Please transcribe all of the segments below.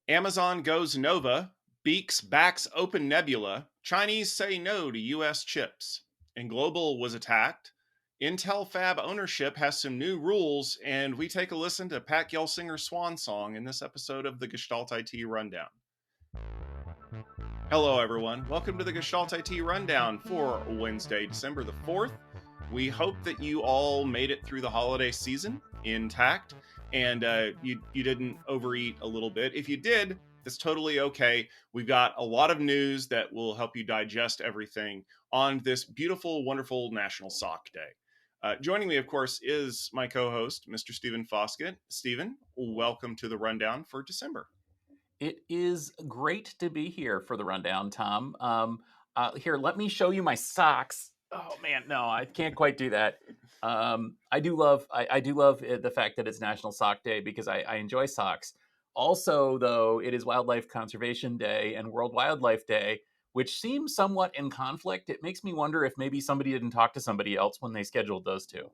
Amazon goes Nova, Beaks backs Open Nebula, Chinese say no to US chips. EnGlobal was attacked. Intel Fab ownership has some new rules, and we take a listen to Pat Gelsinger's swan song in this episode of the Gestalt IT Rundown. Hello, everyone. Welcome to the Gestalt IT Rundown for Wednesday, December the 4th. We hope that you all made it through the holiday season intact and you didn't overeat a little bit. If you did, that's totally okay. We've got a lot of news that will help you digest everything on this beautiful, wonderful National Sock Day. Joining me, of course, is my co-host, Mr. Stephen Foskett. Stephen, welcome to the Rundown for December. It is great to be here for the rundown, Tom. Here, let me show you my socks. Oh man, no, I can't quite do that. I do love the fact that it's National Sock Day because I enjoy socks. Also, though, it is Wildlife Conservation Day and World Wildlife Day, which seems somewhat in conflict. It makes me wonder if maybe somebody didn't talk to somebody else when they scheduled those two.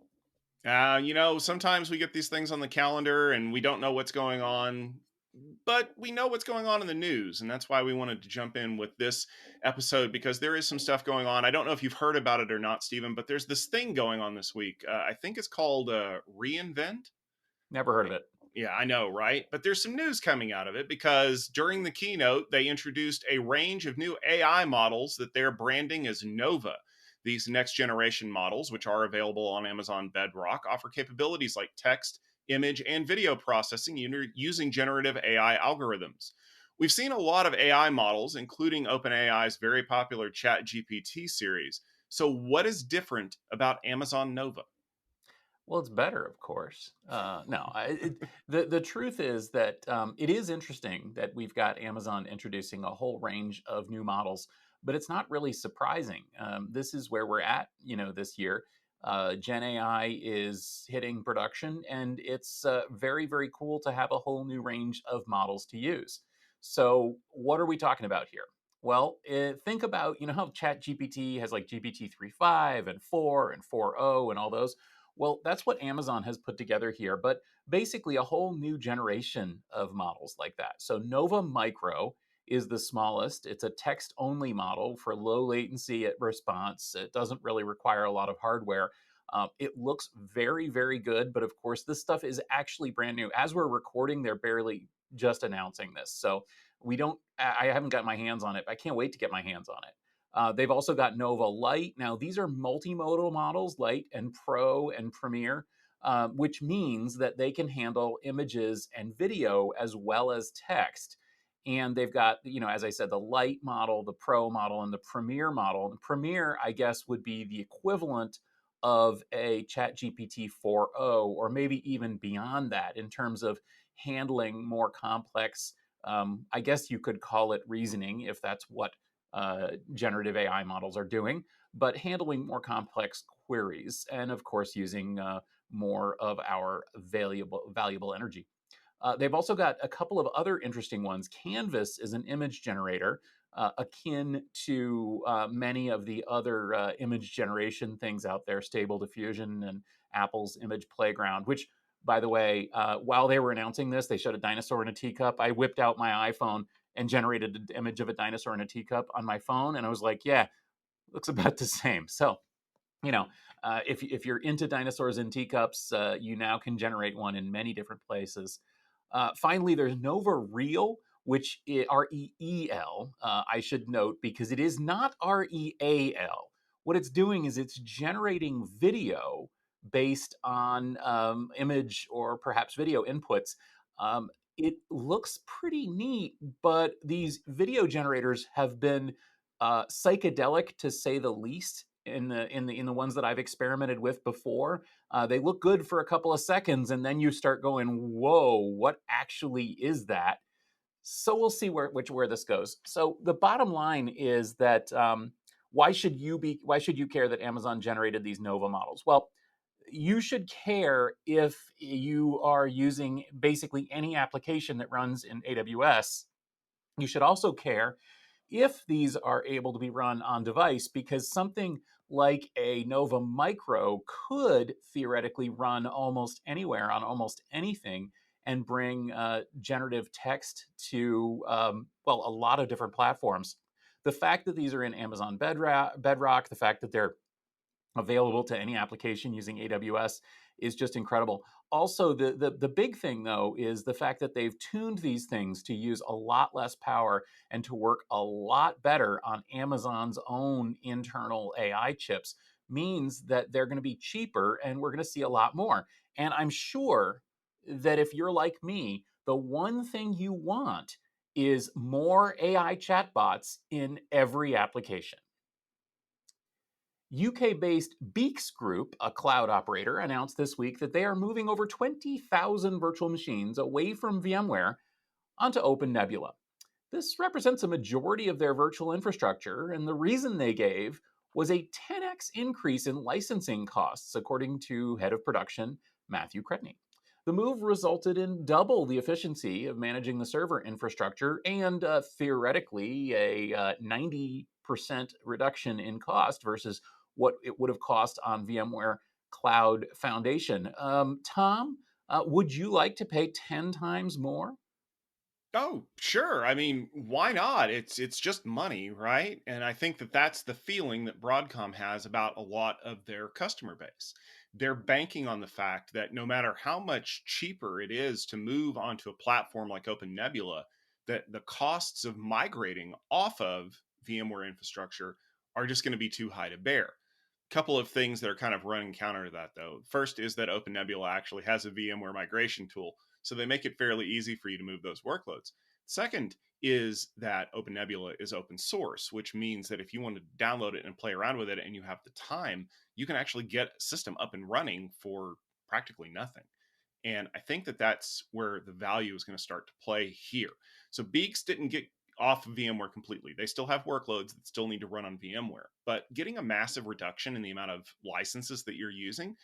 Sometimes we get these things on the calendar and we don't know what's going on, but we know what's going on in the news. And that's why we wanted to jump in with this episode because there is some stuff going on. I don't know if you've heard about it or not, Stephen, but there's this thing going on this week. I think it's called reInvent. Never heard of it. Yeah, I know, right? But there's some news coming out of it because during the keynote, they introduced a range of new AI models that they're branding as Nova. These next generation models, which are available on Amazon Bedrock, offer capabilities like text, image, and video processing using generative AI algorithms. We've seen a lot of AI models, including OpenAI's very popular ChatGPT series. So, what is different about Amazon Nova? Well, it's better, of course. The truth is that it is interesting that we've got Amazon introducing a whole range of new models, but it's not really surprising. This is where we're at, this year. Gen AI is hitting production, and it's very, very cool to have a whole new range of models to use. So, what are we talking about here? Well, think about how ChatGPT has like GPT 3.5 and 4 and 4.0 and all those. Well, that's what Amazon has put together here, but basically a whole new generation of models like that. So Nova Micro is the smallest. It's a text only model for low latency at response. It doesn't really require a lot of hardware. It looks very, very good, but of course, this stuff is actually brand new. As we're recording, they're barely just announcing this. So I haven't got my hands on it. I can't wait to get my hands on it. They've also got Nova Lite. Now, these are multimodal models, Lite and Pro and Premiere, which means that they can handle images and video as well as text. And they've got, as I said, the Lite model, the Pro model, and the Premiere model. And Premiere, I guess, would be the equivalent of a ChatGPT 4.0, or maybe even beyond that in terms of handling more complex, I guess you could call it reasoning, if that's what generative AI models are doing, but handling more complex queries and, of course, using more of our valuable energy. They've also got a couple of other interesting ones. Canvas is an image generator akin to many of the other image generation things out there, Stable Diffusion and Apple's Image Playground, which, by the way, while they were announcing this, they showed a dinosaur in a teacup. I whipped out my iPhone and generated an image of a dinosaur in a teacup on my phone. And I was like, yeah, looks about the same. So, if you're into dinosaurs in teacups, you now can generate one in many different places. Finally, there's Nova Reel, which is REEL, I should note, because it is not REAL. What it's doing is it's generating video based on image or perhaps video inputs. It looks pretty neat, but these video generators have been psychedelic, to say the least, in the ones that I've experimented with before. They look good for a couple of seconds, and then you start going, "Whoa, what actually is that?" So we'll see where this goes. So the bottom line is that why should you care that Amazon generated these Nova models? Well, you should care if you are using basically any application that runs in AWS. You should also care if these are able to be run on device, because something like a Nova Micro could theoretically run almost anywhere on almost anything. and bring generative text to, well, a lot of different platforms. The fact that these are in Amazon Bedrock, the fact that they're available to any application using AWS is just incredible. Also, the big thing though is the fact that they've tuned these things to use a lot less power and to work a lot better on Amazon's own internal AI chips means that they're going to be cheaper and we're going to see a lot more. And I'm sure that if you're like me, the one thing you want is more AI chatbots in every application. UK-based Beeks Group, a cloud operator, announced this week that they are moving over 20,000 virtual machines away from VMware onto OpenNebula. This represents a majority of their virtual infrastructure, and the reason they gave was a 10x increase in licensing costs, according to head of production Matthew Cretney. The move resulted in double the efficiency of managing the server infrastructure and theoretically a 90% reduction in cost versus what it would have cost on VMware Cloud Foundation. Tom, would you like to pay 10 times more? Oh, sure. I mean, why not? It's just money, right? And I think that that's the feeling that Broadcom has about a lot of their customer base. They're banking on the fact that no matter how much cheaper it is to move onto a platform like OpenNebula, that the costs of migrating off of VMware infrastructure are just going to be too high to bear. Couple of things that are kind of running counter to that, though. First is that OpenNebula actually has a VMware migration tool, so they make it fairly easy for you to move those workloads. Second is that OpenNebula is open source, which means that if you want to download it and play around with it and you have the time, you can actually get a system up and running for practically nothing. And I think that that's where the value is going to start to play here. So Beeks didn't get off of VMware completely. They still have workloads that still need to run on VMware, but getting a massive reduction in the amount of licenses that you're using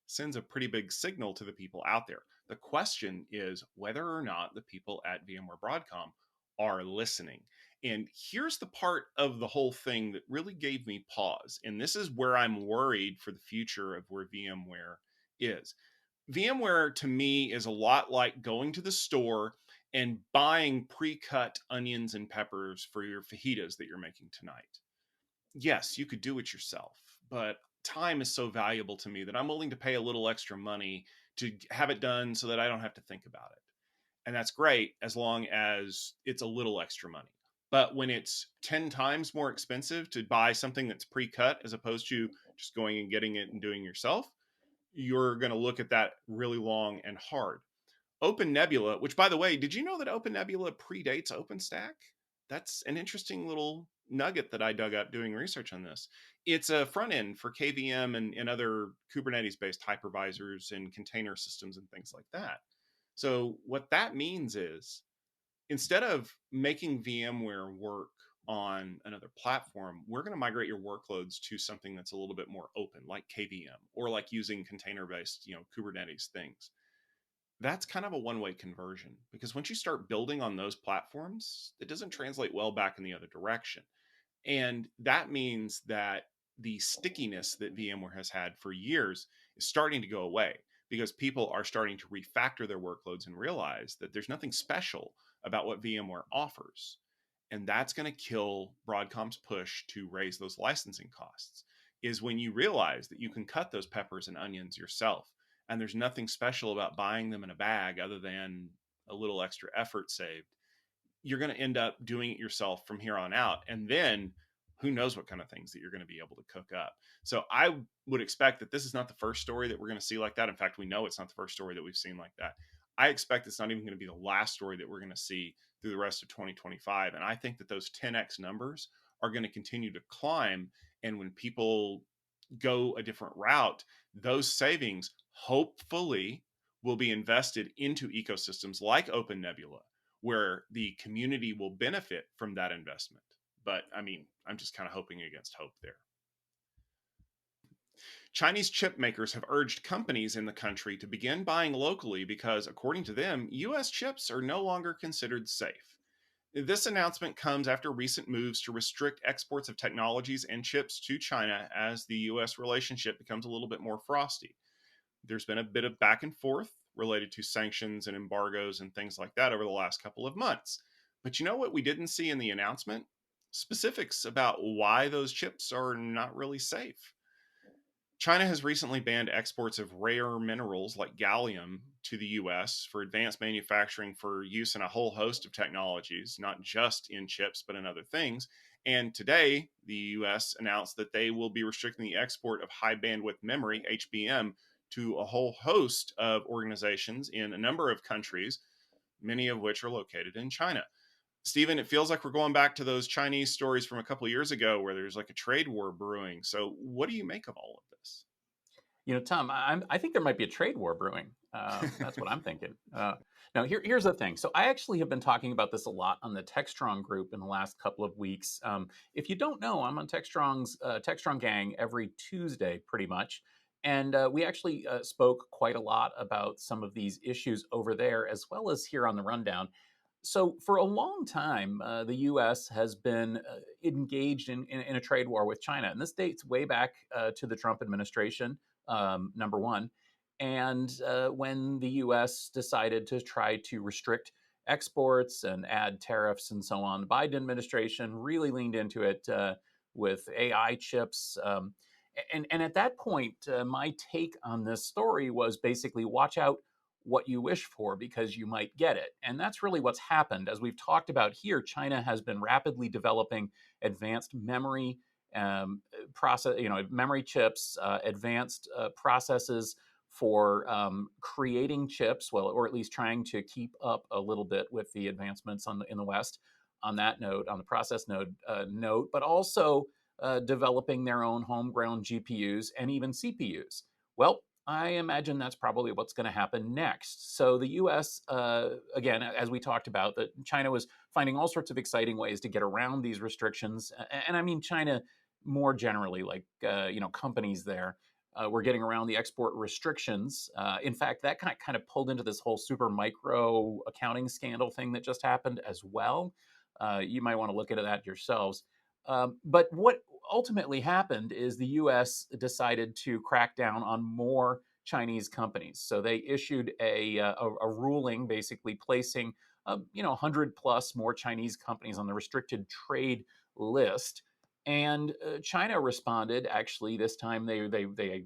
sends a pretty big signal to the people out there. The question is whether or not the people at VMware Broadcom are listening. And here's the part of the whole thing that really gave me pause. And this is where I'm worried for the future of where VMware is. VMware to me is a lot like going to the store and buying pre-cut onions and peppers for your fajitas that you're making tonight. Yes, you could do it yourself, but time is so valuable to me that I'm willing to pay a little extra money to have it done so that I don't have to think about it. And that's great as long as it's a little extra money. But when it's 10 times more expensive to buy something that's pre-cut as opposed to just going and getting it and doing it yourself, you're going to look at that really long and hard. OpenNebula, which by the way, did you know that OpenNebula predates OpenStack? That's an interesting little nugget that I dug up doing research on this. It's a front end for KVM and other Kubernetes based hypervisors and container systems and things like that. So, what that means is instead of making VMware work on another platform, we're going to migrate your workloads to something that's a little bit more open, like KVM, or like using container based, Kubernetes things. That's kind of a one-way conversion because once you start building on those platforms, it doesn't translate well back in the other direction. And that means that the stickiness that VMware has had for years is starting to go away because people are starting to refactor their workloads and realize that there's nothing special about what VMware offers. And that's going to kill Broadcom's push to raise those licensing costs, is when you realize that you can cut those peppers and onions yourself. And there's nothing special about buying them in a bag other than a little extra effort saved. You're going to end up doing it yourself from here on out. And then who knows what kind of things that you're going to be able to cook up. So I would expect that this is not the first story that we're going to see like that. In fact, we know it's not the first story that we've seen like that. I expect it's not even going to be the last story that we're going to see through the rest of 2025. And I think that those 10x numbers are going to continue to climb. And when people go a different route, those savings hopefully will be invested into ecosystems like OpenNebula, where the community will benefit from that investment. But I mean, I'm just kind of hoping against hope there. Chinese chip makers have urged companies in the country to begin buying locally because, according to them, US chips are no longer considered safe. This announcement comes after recent moves to restrict exports of technologies and chips to China as the US relationship becomes a little bit more frosty. There's been a bit of back and forth related to sanctions and embargoes and things like that over the last couple of months. But you know what we didn't see in the announcement? Specifics about why those chips are not really safe. China has recently banned exports of rare minerals like gallium to the US for advanced manufacturing for use in a whole host of technologies, not just in chips, but in other things. And today, the US announced that they will be restricting the export of high bandwidth memory, HBM, to a whole host of organizations in a number of countries, many of which are located in China. Stephen, it feels like we're going back to those Chinese stories from a couple of years ago where there's like a trade war brewing. So, what do you make of all of this? Tom, I think there might be a trade war brewing. That's what I'm thinking. Now, here's the thing. So I actually have been talking about this a lot on the TechStrong group in the last couple of weeks. If you don't know, I'm on TechStrong's TechStrong gang every Tuesday, pretty much. And we actually spoke quite a lot about some of these issues over there, as well as here on the rundown. So for a long time, the U.S. has been engaged in a trade war with China, and this dates way back to the Trump administration, number one. And when the U.S. decided to try to restrict exports and add tariffs and so on, the Biden administration really leaned into it with AI chips. And at that point, my take on this story was basically watch out what you wish for because you might get it. And that's really what's happened. As we've talked about here, China has been rapidly developing advanced memory memory chips, advanced processes for creating chips, well, or at least trying to keep up a little bit with the advancements in the West on that node, on the process node but also developing their own homegrown GPUs and even CPUs. Well, I imagine that's probably what's going to happen next. So the U.S., again, as we talked about, that China was finding all sorts of exciting ways to get around these restrictions, and I mean China more generally, like companies there were getting around the export restrictions. In fact, that kind of pulled into this whole super micro accounting scandal thing that just happened as well. You might want to look into that yourselves. But what ultimately happened is the U.S. decided to crack down on more Chinese companies. So they issued a ruling, basically placing 100 plus more Chinese companies on the restricted trade list. And China responded. Actually, this time they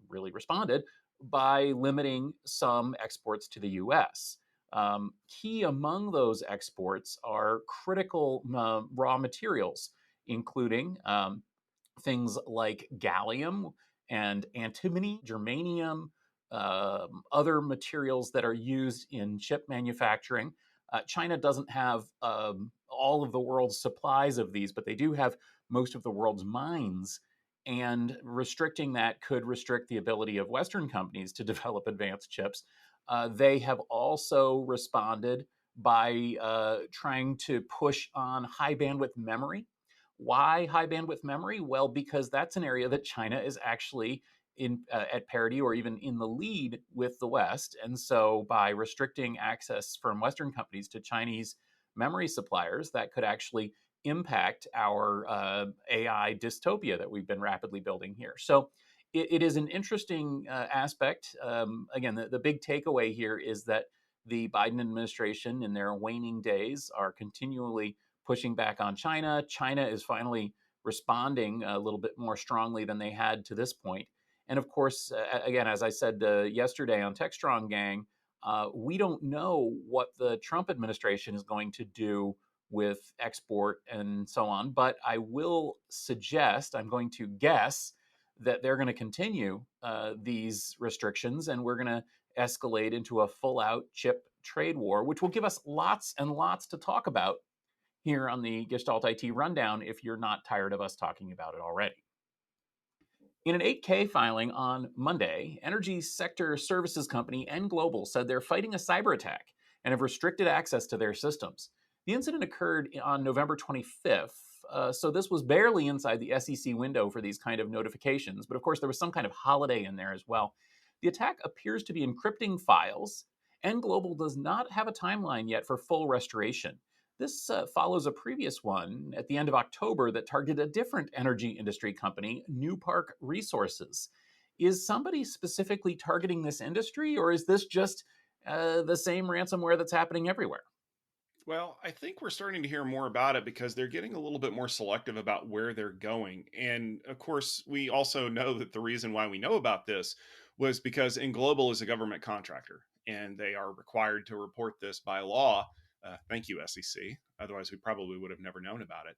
really responded by limiting some exports to the U.S. Key among those exports are critical raw materials, including things like gallium and antimony, germanium, other materials that are used in chip manufacturing. China doesn't have all of the world's supplies of these, but they do have most of the world's mines. And restricting that could restrict the ability of Western companies to develop advanced chips. They have also responded by trying to push on high bandwidth memory. Why high bandwidth memory? Well, because that's an area that China is actually at parity or even in the lead with the West. And so by restricting access from Western companies to Chinese memory suppliers, that could actually impact our AI dystopia that we've been rapidly building here. So it is an interesting aspect. Again, the big takeaway here is that the Biden administration in their waning days are continually pushing back on China. China is finally responding a little bit more strongly than they had to this point. And of course, again, as I said yesterday on TechStrong Gang, we don't know what the Trump administration is going to do with export and so on. But I will suggest, I'm going to guess that they're going to continue these restrictions and we're going to escalate into a full-out chip trade war, which will give us lots and lots to talk about here on the Gestalt IT Rundown if you're not tired of us talking about it already. In an 8K filing on Monday, energy sector services company EnGlobal said they're fighting a cyber attack and have restricted access to their systems. The incident occurred on November 25th, so this was barely inside the SEC window for these kind of notifications, but of course there was some kind of holiday in there as well. The attack appears to be encrypting files. EnGlobal does not have a timeline yet for full restoration. This follows a previous one at the end of October that targeted a different energy industry company, New Park Resources. Is somebody specifically targeting this industry, or is this just the same ransomware that's happening everywhere. Well, I think we're starting to hear more about it because they're getting a little bit more selective about where they're going. And of course, we also know that the reason why we know about this was because EnGlobal is a government contractor and they are required to report this by law. Thank you, SEC. Otherwise, we probably would have never known about it.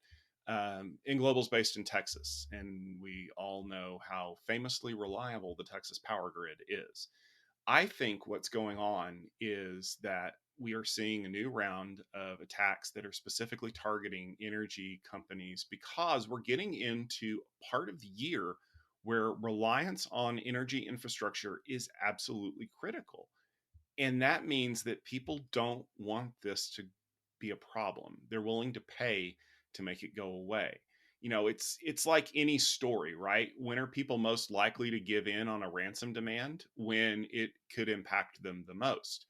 EnGlobal is based in Texas, and we all know how famously reliable the Texas power grid is. I think what's going on is that we are seeing a new round of attacks that are specifically targeting energy companies because we're getting into part of the year where reliance on energy infrastructure is absolutely critical. And that means that people don't want this to be a problem. They're willing to pay to make it go away. It's like any story, right? When are people most likely to give in on a ransom demand? When it could impact them the most.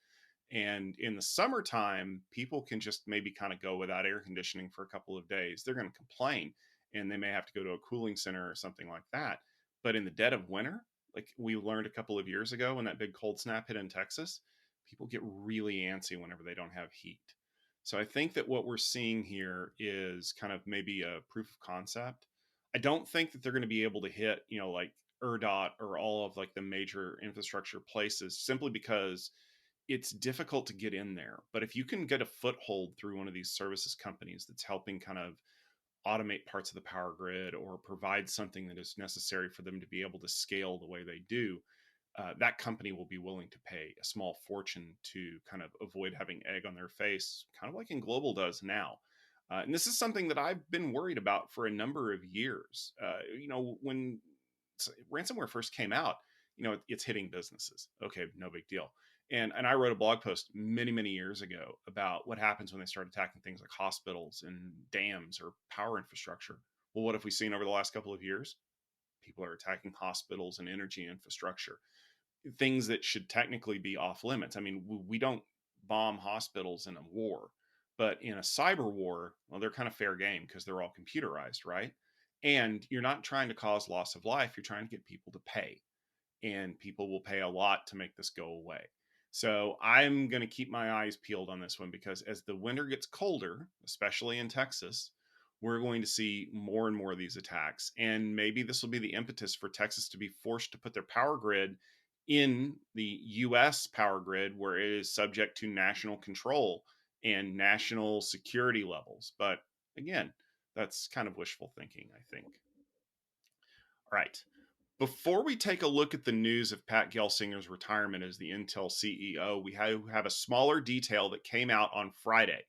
And in the summertime, people can just maybe kind of go without air conditioning for a couple of days. They're going to complain and they may have to go to a cooling center or something like that. But in the dead of winter, like we learned a couple of years ago when that big cold snap hit in Texas, people get really antsy whenever they don't have heat. So I think that what we're seeing here is kind of maybe a proof of concept. I don't think that they're going to be able to hit, like ERDOT or all of like the major infrastructure places simply because it's difficult to get in there. But if you can get a foothold through one of these services companies that's helping kind of automate parts of the power grid or provide something that is necessary for them to be able to scale the way they do, that company will be willing to pay a small fortune to kind of avoid having egg on their face, kind of like EnGlobal does now. And this is something that I've been worried about for a number of years. When ransomware first came out, it's hitting businesses. Okay, no big deal. And I wrote a blog post many, many years ago about what happens when they start attacking things like hospitals and dams or power infrastructure. Well, what have we seen over the last couple of years? People are attacking hospitals and energy infrastructure, things that should technically be off limits. I mean, we don't bomb hospitals in a war, but in a cyber war, well, they're kind of fair game because they're all computerized, right? And you're not trying to cause loss of life, you're trying to get people to pay, and people will pay a lot to make this go away. So I'm going to keep my eyes peeled on this one because as the winter gets colder, especially in Texas, we're going to see more and more of these attacks. And maybe this will be the impetus for Texas to be forced to put their power grid in the US power grid where it is subject to national control and national security levels. But again, that's kind of wishful thinking, I think. All right. Before we take a look at the news of Pat Gelsinger's retirement as the Intel CEO, we have a smaller detail that came out on Friday.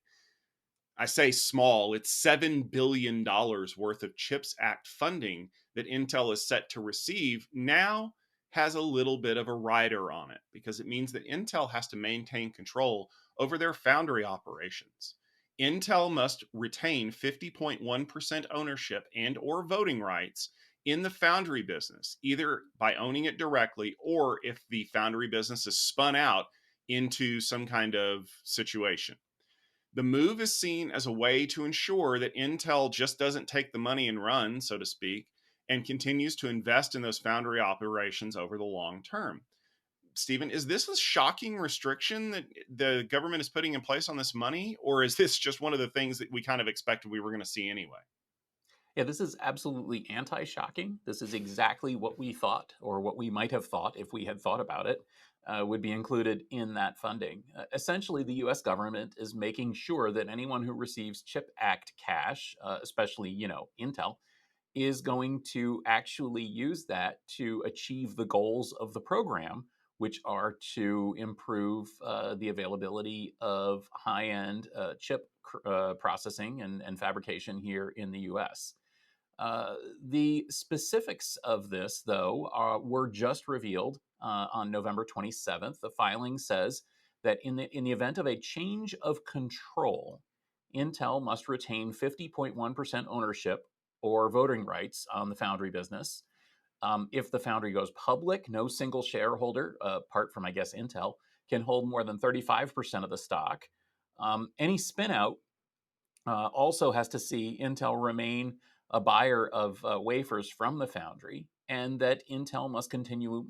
I say small, it's $7 billion worth of CHIPS Act funding that Intel is set to receive now has a little bit of a rider on it because it means that Intel has to maintain control over their foundry operations. Intel must retain 50.1% ownership and or voting rights in the foundry business, either by owning it directly or if the foundry business is spun out into some kind of situation. The move is seen as a way to ensure that Intel just doesn't take the money and run, so to speak, and continues to invest in those foundry operations over the long term. Stephen, is this a shocking restriction that the government is putting in place on this money, or is this just one of the things that we kind of expected we were going to see anyway? Yeah, this is absolutely anti-shocking. This is exactly what we thought, or what we might have thought if we had thought about it, would be included in that funding. Essentially, the U.S. government is making sure that anyone who receives CHIP Act cash, especially, Intel, is going to actually use that to achieve the goals of the program, which are to improve the availability of high-end chip processing and fabrication here in the U.S. The specifics of this, though, were just revealed on November 27th. The filing says that in the event of a change of control, Intel must retain 50.1% ownership or voting rights on the foundry business. If the foundry goes public, no single shareholder, apart from, I guess, Intel, can hold more than 35% of the stock. Any spinout also has to see Intel remain a buyer of wafers from the foundry. and that Intel must continue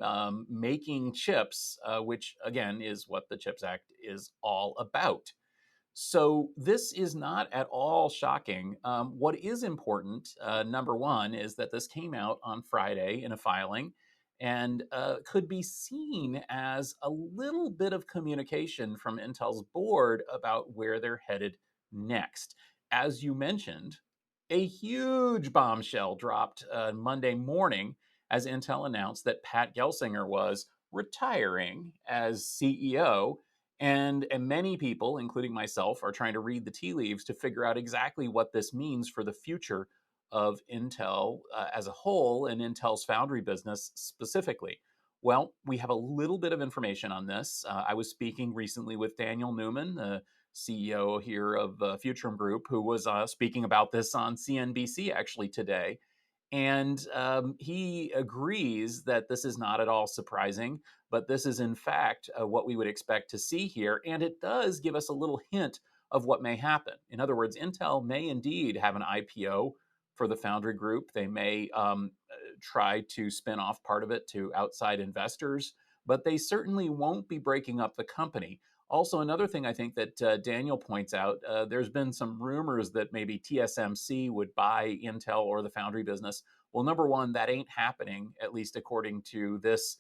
making chips, which again is what the CHIPS Act is all about. So this is not at all shocking. What is important, number one, is that this came out on Friday in a filing and could be seen as a little bit of communication from Intel's board about where they're headed next. As you mentioned, a huge bombshell dropped Monday morning as Intel announced that Pat Gelsinger was retiring as CEO, and many people, including myself, are trying to read the tea leaves to figure out exactly what this means for the future of Intel as a whole and Intel's foundry business specifically. Well, we have a little bit of information on this. I was speaking recently with Daniel Newman, the CEO here of Futurum Group, who was speaking about this on CNBC actually today. And he agrees that this is not at all surprising, but this is in fact what we would expect to see here. And it does give us a little hint of what may happen. In other words, Intel may indeed have an IPO for the Foundry Group. They may try to spin off part of it to outside investors, but they certainly won't be breaking up the company. Also, another thing I think that Daniel points out, there's been some rumors that maybe TSMC would buy Intel or the foundry business. Well, number one, that ain't happening, at least according to this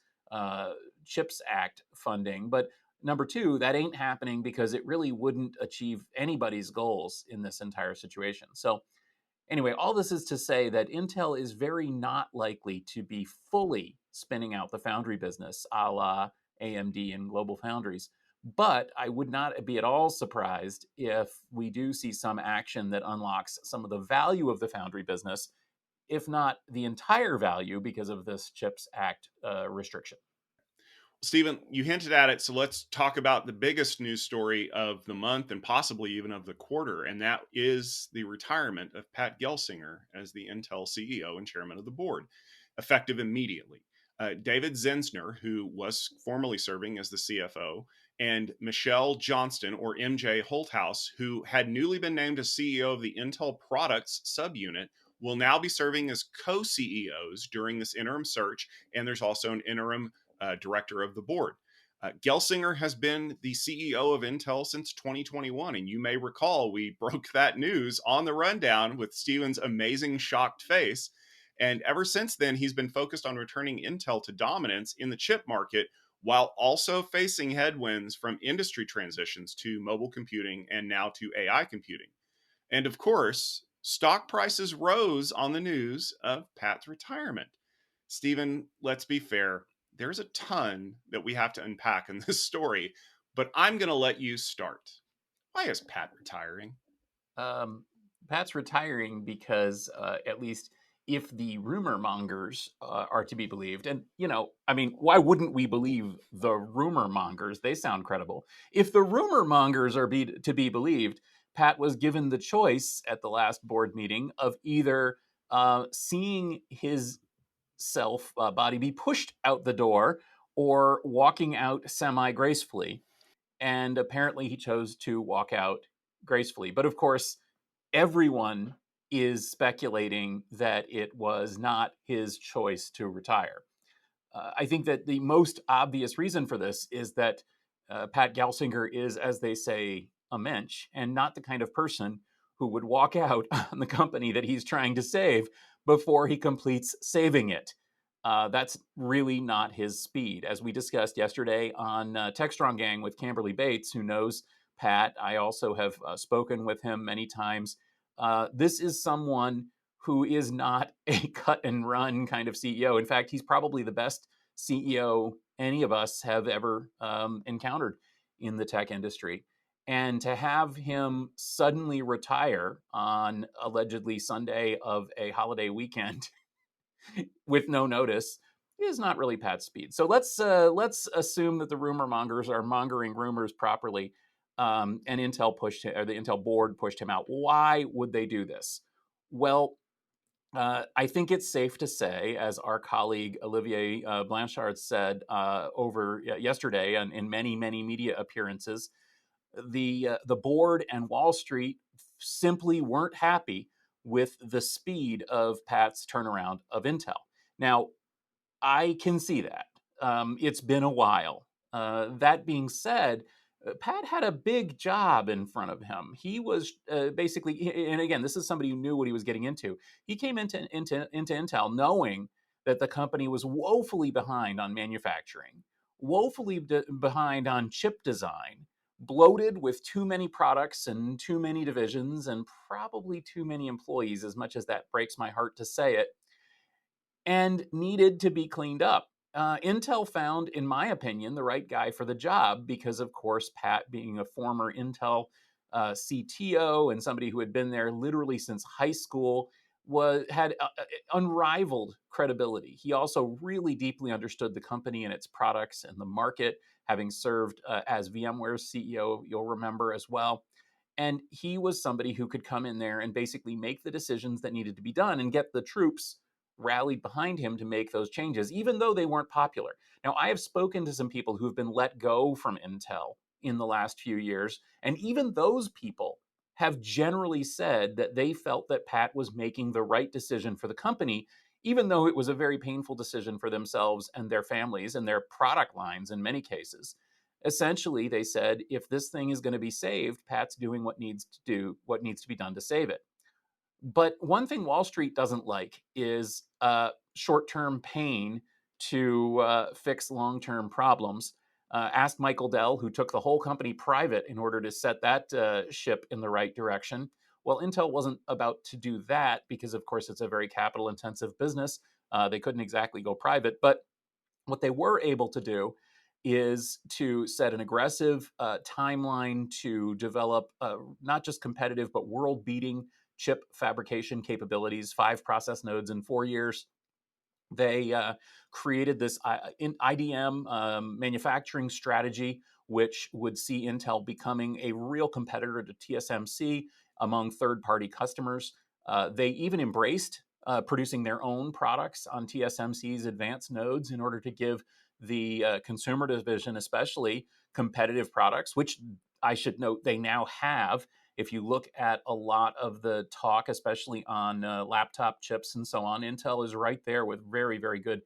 CHIPS Act funding. But number two, that ain't happening because it really wouldn't achieve anybody's goals in this entire situation. So anyway, all this is to say that Intel is very not likely to be fully spinning out the foundry business a la AMD and Global Foundries. But I would not be at all surprised if we do see some action that unlocks some of the value of the foundry business, if not the entire value because of this CHIPS Act restriction. Stephen, you hinted at it, so let's talk about the biggest news story of the month and possibly even of the quarter, and that is the retirement of Pat Gelsinger as the Intel CEO and chairman of the board, effective immediately. David Zinsner, who was formerly serving as the CFO, and Michelle Johnston, or MJ Holthaus, who had newly been named as CEO of the Intel Products subunit, will now be serving as co-CEOs during this interim search, and there's also an interim director of the board. Gelsinger has been the CEO of Intel since 2021, and you may recall we broke that news on the rundown with Steven's amazing shocked face. And ever since then, he's been focused on returning Intel to dominance in the chip market while also facing headwinds from industry transitions to mobile computing and now to AI computing. And of course, stock prices rose on the news of Pat's retirement. Stephen, let's be fair. There's a ton that we have to unpack in this story, but I'm going to let you start. Why is Pat retiring? Pat's retiring because, at least if the rumor mongers are to be believed, and I mean, why wouldn't we believe the rumor mongers? They sound credible. If the rumor mongers are to be believed, Pat was given the choice at the last board meeting of either seeing his body be pushed out the door or walking out semi gracefully. And apparently he chose to walk out gracefully. But of course, everyone is speculating that it was not his choice to retire. I think that the most obvious reason for this is that Pat Gelsinger is, as they say, a mensch and not the kind of person who would walk out on the company that he's trying to save before he completes saving it. That's really not his speed. As we discussed yesterday on Techstrong Gang with Camberly Bates, who knows Pat, I also have spoken with him many times. This is someone who is not a cut and run kind of CEO. In fact, he's probably the best CEO any of us have ever encountered in the tech industry. And to have him suddenly retire on allegedly Sunday of a holiday weekend with no notice is not really Pat's speed. So let's assume that the rumor mongers are mongering rumors properly, and Intel pushed him, or the Intel board pushed him out. Why would they do this? Well, I think it's safe to say, as our colleague Olivier Blanchard said over yesterday and in many media appearances, the board and Wall Street simply weren't happy with the speed of Pat's turnaround of Intel. Now, I can see that. It's been a while. That being said, Pat had a big job in front of him. He was basically, and again, this is somebody who knew what he was getting into. He came into Intel knowing that the company was woefully behind on manufacturing, woefully behind on chip design, bloated with too many products and too many divisions, and probably too many employees, as much as that breaks my heart to say it, and needed to be cleaned up. Intel found, in my opinion, the right guy for the job because, of course, Pat, being a former Intel CTO and somebody who had been there literally since high school, had unrivaled credibility. He also really deeply understood the company and its products and the market, having served as VMware's CEO, you'll remember as well. And he was somebody who could come in there and basically make the decisions that needed to be done and get the troops rallied behind him to make those changes, even though they weren't popular. Now, I have spoken to some people who have been let go from Intel in the last few years, and even those people have generally said that they felt that Pat was making the right decision for the company, even though it was a very painful decision for themselves and their families and their product lines in many cases. Essentially, they said, if this thing is going to be saved, Pat's doing what needs to be done to save it. But one thing Wall Street doesn't like is short-term pain to fix long-term problems. Ask Michael Dell, who took the whole company private in order to set that ship in the right direction. Well, Intel wasn't about to do that because, of course, it's a very capital-intensive business. They couldn't exactly go private, but what they were able to do is to set an aggressive timeline to develop not just competitive, but world beating chip fabrication capabilities, 5 process nodes in 4 years. They created this IDM manufacturing strategy, which would see Intel becoming a real competitor to TSMC among third party customers. They even embraced producing their own products on TSMC's advanced nodes in order to give the consumer division, especially, competitive products, which I should note they now have. If you look at a lot of the talk, especially on laptop chips and so on, Intel is right there with very, very good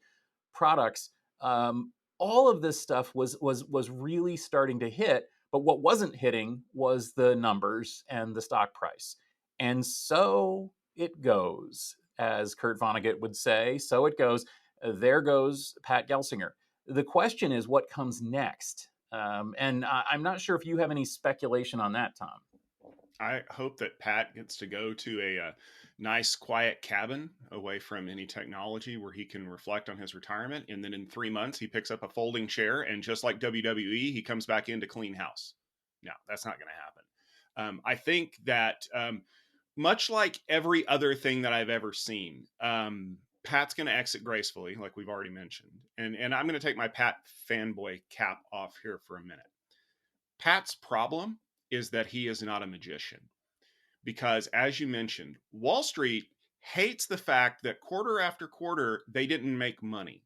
products. All of this stuff was really starting to hit, but what wasn't hitting was the numbers and the stock price. And so it goes, as Kurt Vonnegut would say. So it goes. There goes Pat Gelsinger. The question is, what comes next? And I'm not sure if you have any speculation on that, Tom. I hope that Pat gets to go to a nice, quiet cabin away from any technology where he can reflect on his retirement. And then in 3 months, he picks up a folding chair, and just like WWE, he comes back in to clean house. No, that's not going to happen. I think that much like every other thing that I've ever seen, Pat's going to exit gracefully, like we've already mentioned. And I'm going to take my Pat fanboy cap off here for a minute. Pat's problem is that he is not a magician. Because as you mentioned, Wall Street hates the fact that quarter after quarter, they didn't make money.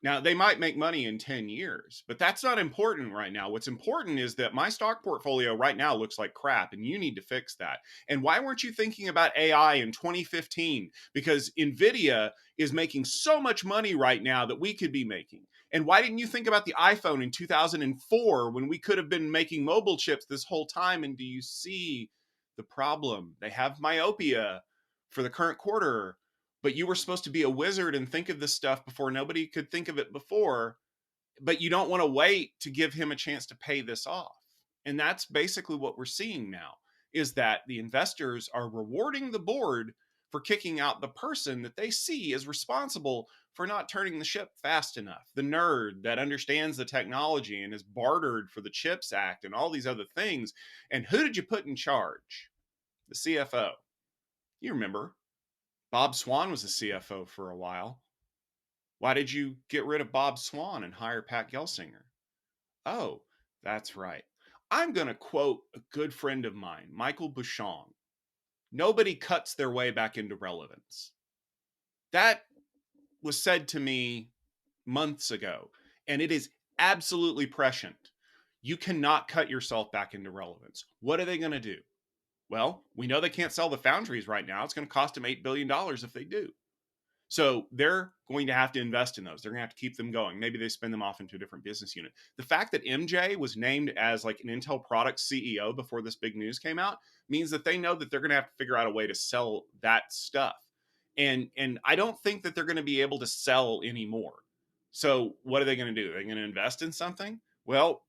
Now, they might make money in 10 years, but that's not important right now. What's important is that my stock portfolio right now looks like crap, and you need to fix that. And why weren't you thinking about AI in 2015? Because NVIDIA is making so much money right now that we could be making. And why didn't you think about the iPhone in 2004 when we could have been making mobile chips this whole time? And do you see the problem? They have myopia for the current quarter, but you were supposed to be a wizard and think of this stuff before nobody could think of it before, but you don't want to wait to give him a chance to pay this off. And that's basically what we're seeing now, is that the investors are rewarding the board for kicking out the person that they see as responsible for not turning the ship fast enough. The nerd that understands the technology and is bartered for the CHIPS Act and all these other things. And who did you put in charge? The CFO. You remember, Bob Swan was the CFO for a while. Why did you get rid of Bob Swan and hire Pat Gelsinger? Oh, that's right. I'm going to quote a good friend of mine, Michael Bouchon. Nobody cuts their way back into relevance. That was said to me months ago, and it is absolutely prescient. You cannot cut yourself back into relevance. What are they going to do? Well, we know they can't sell the foundries right now. It's going to cost them $8 billion if they do. So they're going to have to invest in those. They're going to have to keep them going. Maybe they spin them off into a different business unit. The fact that MJ was named as like an Intel product CEO before this big news came out means that they know that they're going to have to figure out a way to sell that stuff. And I don't think that they're going to be able to sell anymore. So what are they going to do? Are they going to invest in something? Well,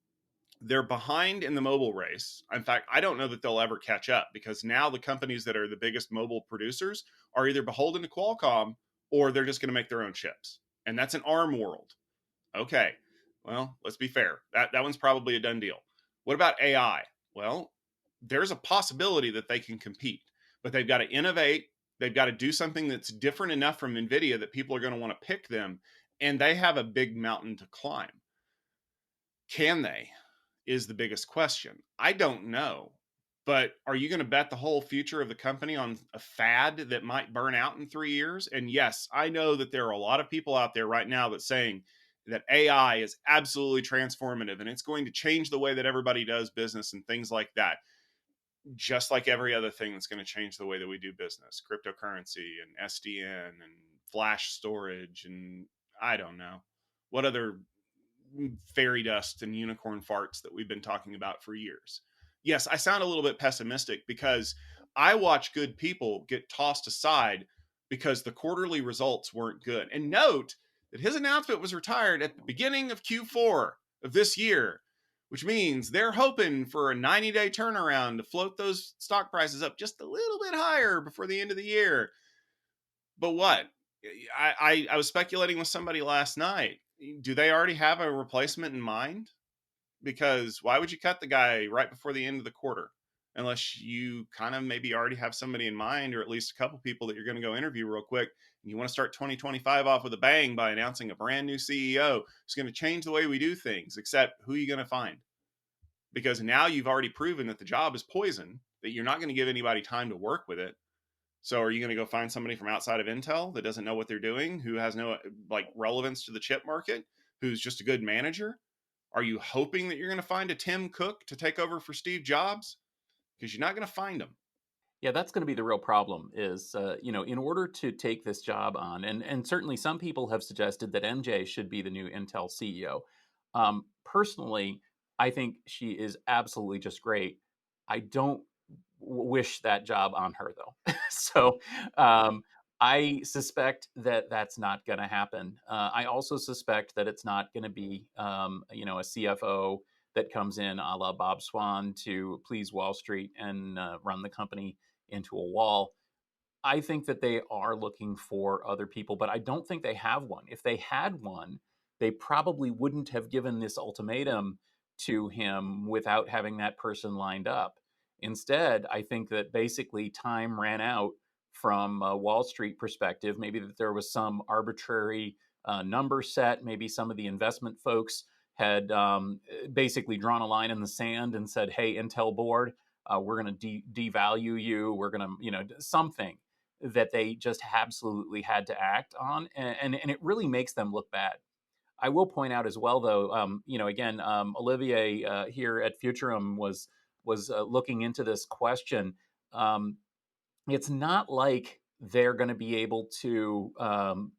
they're behind in the mobile race. In fact, I don't know that they'll ever catch up because now the companies that are the biggest mobile producers are either beholden to Qualcomm or they're just going to make their own chips. And that's an ARM world. Okay. Well, let's be fair. That one's probably a done deal. What about AI? Well, there's a possibility that they can compete, but they've got to innovate. They've got to do something that's different enough from NVIDIA that people are going to want to pick them. And they have a big mountain to climb. Can they? Is the biggest question. I don't know. But are you going to bet the whole future of the company on a fad that might burn out in 3 years? And yes, I know that there are a lot of people out there right now that saying that AI is absolutely transformative and it's going to change the way that everybody does business and things like that. Just like every other thing that's going to change the way that we do business, cryptocurrency and SDN and flash storage and I don't know what other fairy dust and unicorn farts that we've been talking about for years. Yes, I sound a little bit pessimistic because I watch good people get tossed aside because the quarterly results weren't good. And note that his announcement was retired at the beginning of Q4 of this year, which means they're hoping for a 90-day turnaround to float those stock prices up just a little bit higher before the end of the year. But what? I was speculating with somebody last night. Do they already have a replacement in mind? Because why would you cut the guy right before the end of the quarter? Unless you kind of maybe already have somebody in mind, or at least a couple people that you're going to go interview real quick. And you want to start 2025 off with a bang by announcing a brand new CEO who's going to change the way we do things, except who are you going to find? Because now you've already proven that the job is poison, that you're not going to give anybody time to work with it. So are you going to go find somebody from outside of Intel that doesn't know what they're doing, who has no like relevance to the chip market, who's just a good manager? Are you hoping that you're going to find a Tim Cook to take over for Steve Jobs? Because you're not going to find him. Yeah, that's going to be the real problem is, in order to take this job on, and certainly some people have suggested that MJ should be the new Intel CEO. Personally, I think she is absolutely just great. I don't wish that job on her, though. So I suspect that that's not going to happen. I also suspect that it's not going to be, a CFO that comes in a la Bob Swan to please Wall Street and run the company into a wall. I think that they are looking for other people, but I don't think they have one. If they had one, they probably wouldn't have given this ultimatum to him without having that person lined up. Instead, I think that basically time ran out from a Wall Street perspective. Maybe that there was some arbitrary number set. Maybe some of the investment folks had basically drawn a line in the sand and said, "Hey, Intel board, we're going to devalue you. We're going to, something that they just absolutely had to act on." And it really makes them look bad. I will point out as well, though, again, Olivier here at Futurum was looking into this question. It's not like they're going to be able to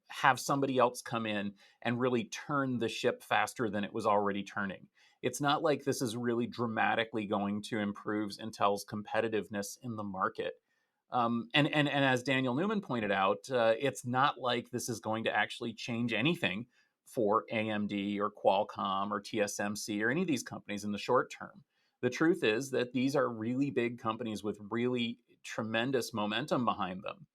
have somebody else come in and really turn the ship faster than it was already turning. It's not like this is really dramatically going to improve Intel's competitiveness in the market. And as Daniel Newman pointed out, it's not like this is going to actually change anything for AMD or Qualcomm or TSMC or any of these companies in the short term. The truth is that these are really big companies with really tremendous momentum behind them.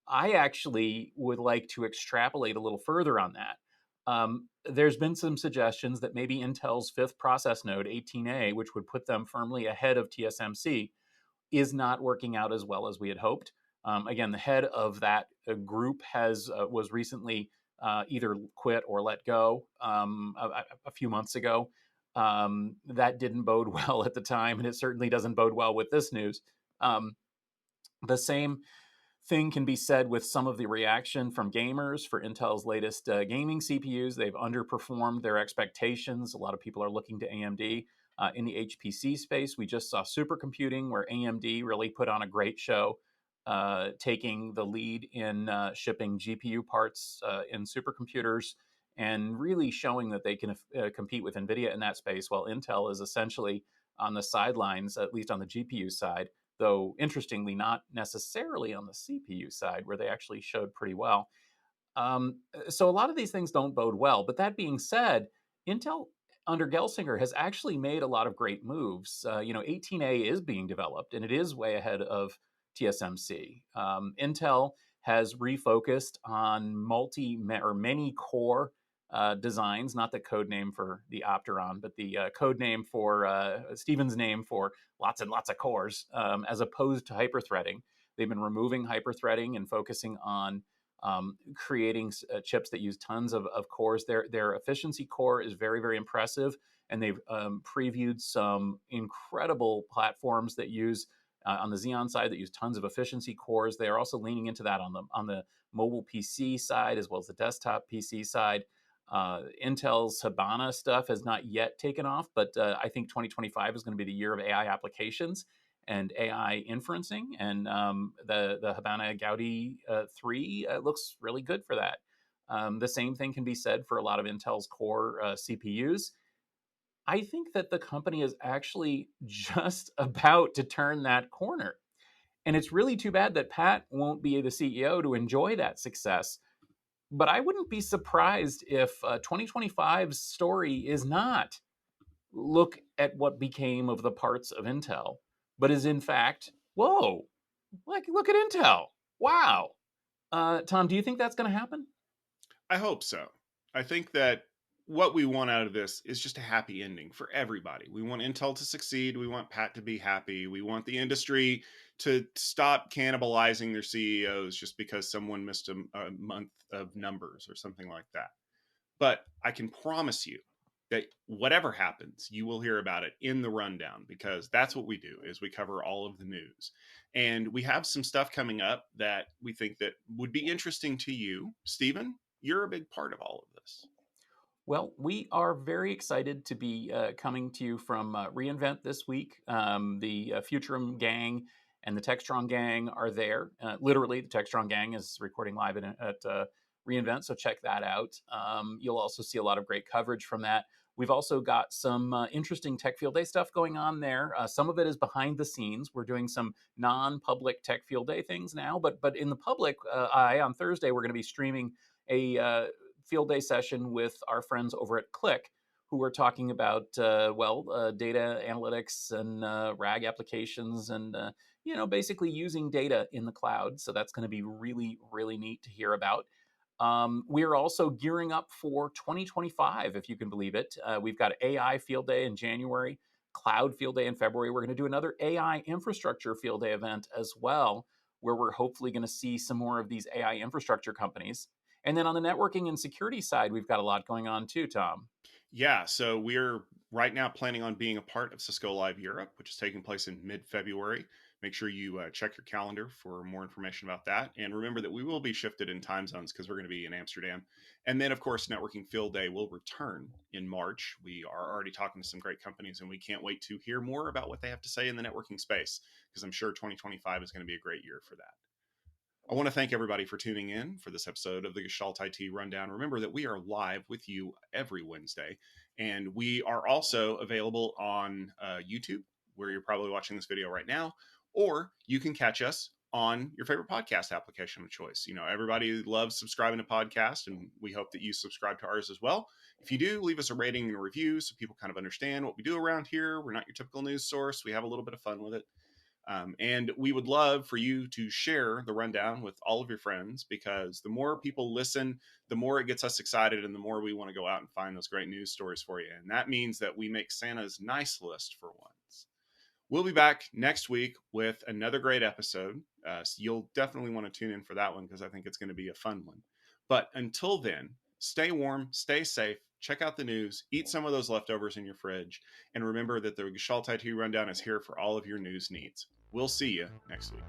I actually would like to extrapolate a little further on that. There's been some suggestions that maybe Intel's fifth process node, 18A, which would put them firmly ahead of TSMC, is not working out as well as we had hoped. Again, the head of that group was recently either quit or let go a few months ago. That didn't bode well at the time, and it certainly doesn't bode well with this news. The same thing can be said with some of the reaction from gamers for Intel's latest gaming CPUs. They've underperformed their expectations. A lot of people are looking to AMD. In the HPC space, we just saw supercomputing, where AMD really put on a great show. taking the lead in shipping GPU parts in supercomputers and really showing that they can compete with NVIDIA in that space, while Intel is essentially on the sidelines, at least on the GPU side, though interestingly, not necessarily on the CPU side, where they actually showed pretty well. So a lot of these things don't bode well. But that being said, Intel under Gelsinger has actually made a lot of great moves. 18A is being developed, and it is way ahead of TSMC. Intel has refocused on many core designs, not the code name for the Opteron, but the code name for Stephen's name for lots and lots of cores, as opposed to hyperthreading. They've been removing hyperthreading and focusing on creating chips that use tons of cores. Their efficiency core is very, very impressive, and they've previewed some incredible platforms that use on the Xeon side that use tons of efficiency cores. They are also leaning into that on the mobile PC side as well as the desktop PC side. Intel's Habana stuff has not yet taken off, but I think 2025 is going to be the year of AI applications and AI inferencing, and the Habana Gaudi 3 looks really good for that. The same thing can be said for a lot of Intel's core CPUs. I think that the company is actually just about to turn that corner. And it's really too bad that Pat won't be the CEO to enjoy that success. But I wouldn't be surprised if 2025's story is not look at what became of the parts of Intel, but is in fact, whoa, look at Intel. Wow. Tom, do you think that's going to happen? I hope so. I think that what we want out of this is just a happy ending for everybody. We want Intel to succeed. We want Pat to be happy. We want the industry to stop cannibalizing their CEOs just because someone missed a month of numbers or something like that. But I can promise you that whatever happens, you will hear about it in the rundown, because that's what we do, is we cover all of the news. And we have some stuff coming up that we think that would be interesting to you. Stephen, you're a big part of all of this. Well, we are very excited to be coming to you from reInvent this week. The Futurum gang and the Textron gang are there. Literally, the Textron gang is recording live at reInvent, so check that out. You'll also see a lot of great coverage from that. We've also got some interesting Tech Field Day stuff going on there. Some of it is behind the scenes. We're doing some non-public Tech Field Day things now, but in the public eye, on Thursday, we're going to be streaming a field day session with our friends over at Click, who are talking about data analytics and RAG applications, and basically using data in the cloud. So that's going to be really, really neat to hear about. We're also gearing up for 2025, if you can believe it. We've got AI Field Day in January, Cloud Field Day in February. We're going to do another AI Infrastructure Field Day event as well, where we're hopefully going to see some more of these AI infrastructure companies. And then on the networking and security side, we've got a lot going on too, Tom. Yeah, so we're right now planning on being a part of Cisco Live Europe, which is taking place in mid-February. Make sure you check your calendar for more information about that. And remember that we will be shifted in time zones because we're going to be in Amsterdam. And then, of course, Networking Field Day will return in March. We are already talking to some great companies, and we can't wait to hear more about what they have to say in the networking space, because I'm sure 2025 is going to be a great year for that. I want to thank everybody for tuning in for this episode of the Gestalt IT Rundown. Remember that we are live with you every Wednesday, and we are also available on YouTube, where you're probably watching this video right now, or you can catch us on your favorite podcast application of choice. Everybody loves subscribing to podcasts, and we hope that you subscribe to ours as well. If you do, leave us a rating and a review so people kind of understand what we do around here. We're not your typical news source. We have a little bit of fun with it. And we would love for you to share the rundown with all of your friends, because the more people listen, the more it gets us excited, and the more we want to go out and find those great news stories for you. And that means that we make Santa's nice list for once. We'll be back next week with another great episode. So you'll definitely want to tune in for that one, because I think it's going to be a fun one. But until then, stay warm, stay safe, check out the news, eat some of those leftovers in your fridge, and remember that the Gestalt IT Rundown is here for all of your news needs. We'll see you next week.